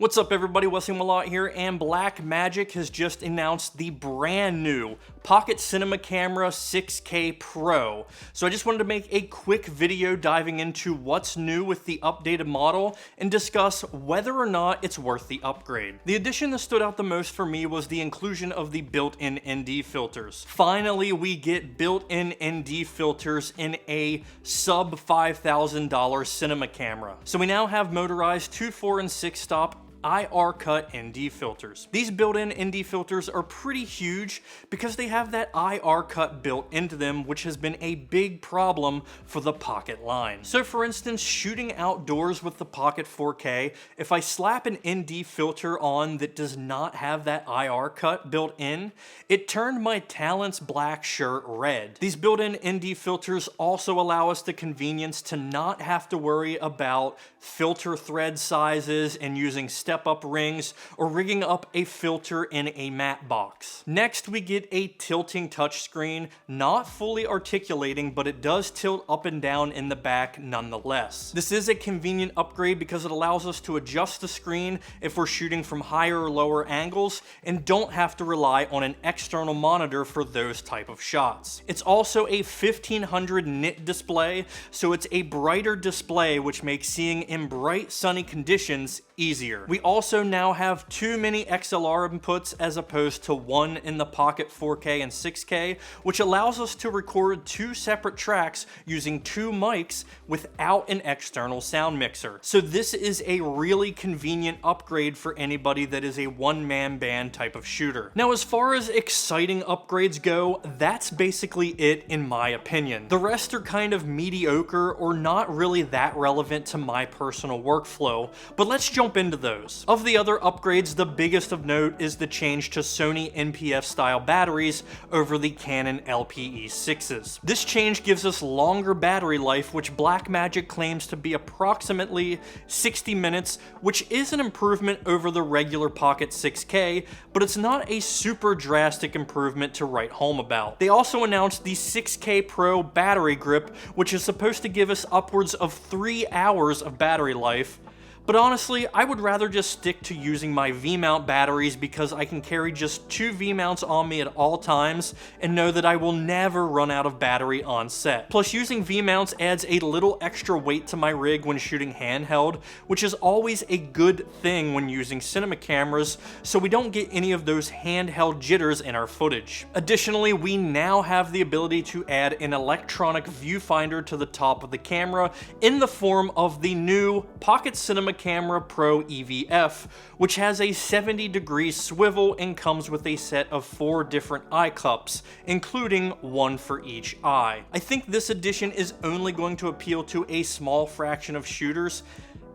What's up everybody, Wesley Malott here, and Blackmagic has just announced the brand new Pocket Cinema Camera 6K Pro. So I just wanted to make a quick video diving into what's new with the updated model and discuss whether or not it's worth the upgrade. The addition that stood out the most for me was the inclusion of the built-in ND filters. Finally, we get built-in ND filters in a sub $5,000 cinema camera. So we now have motorized 2, 4, and 6 stop IR cut ND filters. These built-in ND filters are pretty huge because they have that IR cut built into them, which has been a big problem for the Pocket line. So for instance, shooting outdoors with the Pocket 4K, if I slap an ND filter on that does not have that IR cut built in, it turned my Talent's black shirt red. These built-in ND filters also allow us the convenience to not have to worry about filter thread sizes and using step-up rings or rigging up a filter in a matte box. Next, we get a tilting touchscreen, not fully articulating, but it does tilt up and down in the back nonetheless. This is a convenient upgrade because it allows us to adjust the screen if we're shooting from higher or lower angles and don't have to rely on an external monitor for those type of shots. It's also a 1500 nit display, so it's a brighter display, which makes seeing in bright sunny conditions easier. We also now have 2 mini XLR inputs as opposed to 1 in the Pocket 4K and 6K, which allows us to record 2 separate tracks using 2 mics without an external sound mixer. So this is a really convenient upgrade for anybody that is a one-man band type of shooter. Now, as far as exciting upgrades go, that's basically it in my opinion. The rest are kind of mediocre or not really that relevant to my personal workflow, but let's jump into those. Of the other upgrades, the biggest of note is the change to Sony NPF style batteries over the Canon LPE6s. This change gives us longer battery life, which Blackmagic claims to be approximately 60 minutes, which is an improvement over the regular Pocket 6K, but it's not a super drastic improvement to write home about. They also announced the 6K Pro battery grip, which is supposed to give us upwards of 3 hours of battery life. But honestly, I would rather just stick to using my V-mount batteries because I can carry just 2 V-mounts on me at all times and know that I will never run out of battery on set. Plus, using V-mounts adds a little extra weight to my rig when shooting handheld, which is always a good thing when using cinema cameras, so we don't get any of those handheld jitters in our footage. Additionally, we now have the ability to add an electronic viewfinder to the top of the camera in the form of the new Pocket Cinema Camera Pro EVF, which has a 70-degree swivel and comes with a set of 4 different eye cups, including 1 for each eye. I think this addition is only going to appeal to a small fraction of shooters,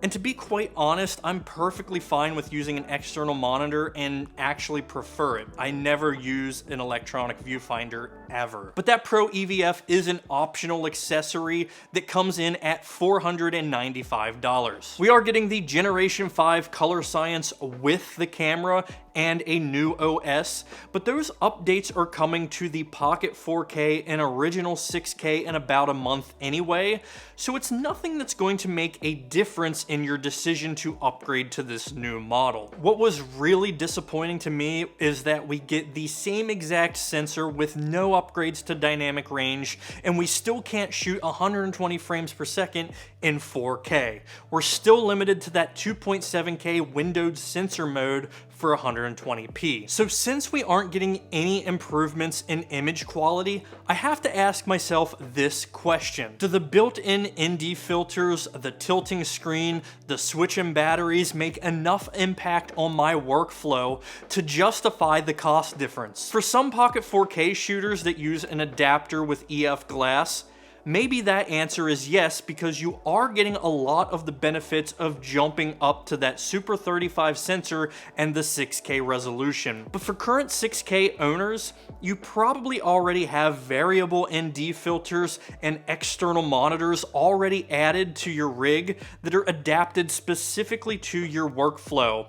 and to be quite honest, I'm perfectly fine with using an external monitor and actually prefer it. I never use an electronic viewfinder ever. But that Pro EVF is an optional accessory that comes in at $495. We are getting the Generation 5 color science with the camera and a new OS, but those updates are coming to the Pocket 4K and original 6K in about a month anyway, so it's nothing that's going to make a difference in your decision to upgrade to this new model. What was really disappointing to me is that we get the same exact sensor with no upgrades to dynamic range, and we still can't shoot 120 frames per second in 4K. We're still limited to that 2.7K windowed sensor mode for 120p. So since we aren't getting any improvements in image quality, I have to ask myself this question. Do the built-in ND filters, the tilting screen, the switch-in batteries make enough impact on my workflow to justify the cost difference? For some Pocket 4K shooters that use an adapter with EF glass, maybe that answer is yes, because you are getting a lot of the benefits of jumping up to that Super 35 sensor and the 6K resolution. But for current 6K owners, you probably already have variable ND filters and external monitors already added to your rig that are adapted specifically to your workflow.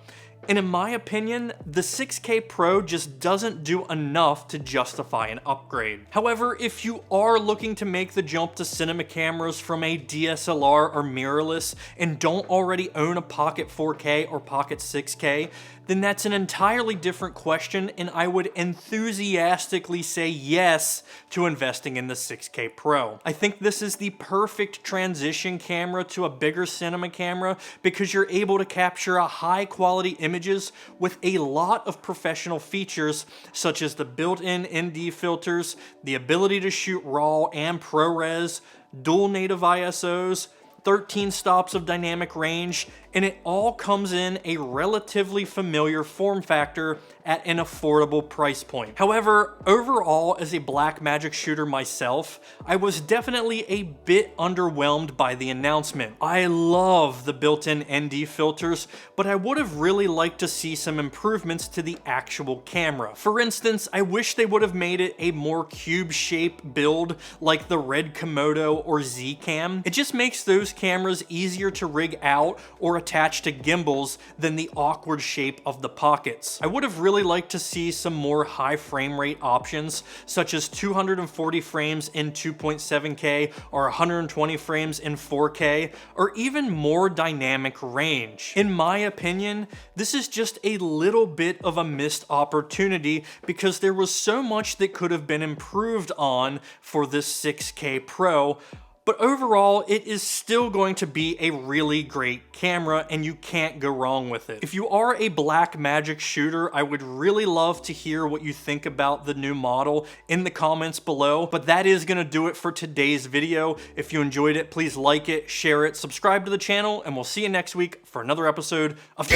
And in my opinion, the 6K Pro just doesn't do enough to justify an upgrade. However, if you are looking to make the jump to cinema cameras from a DSLR or mirrorless and don't already own a Pocket 4K or Pocket 6K, then that's an entirely different question, and I would enthusiastically say yes to investing in the 6K Pro. I think this is the perfect transition camera to a bigger cinema camera because you're able to capture a high quality images with a lot of professional features such as the built-in ND filters, the ability to shoot RAW and ProRes, dual native ISOs, 13 stops of dynamic range, and it all comes in a relatively familiar form factor at an affordable price point. However, overall, as a Blackmagic shooter myself, I was definitely a bit underwhelmed by the announcement. I love the built-in ND filters, but I would have really liked to see some improvements to the actual camera. For instance, I wish they would have made it a more cube-shaped build like the Red Komodo or Z-Cam. It just makes those cameras easier to rig out or attach to gimbals than the awkward shape of the pockets. I would have really liked to see some more high frame rate options, such as 240 frames in 2.7K or 120 frames in 4K, or even more dynamic range. In my opinion, this is just a little bit of a missed opportunity because there was so much that could have been improved on for this 6K Pro. But overall, it is still going to be a really great camera and you can't go wrong with it. If you are a Blackmagic shooter, I would really love to hear what you think about the new model in the comments below. But that is gonna do it for today's video. If you enjoyed it, please like it, share it, subscribe to the channel, and we'll see you next week for another episode of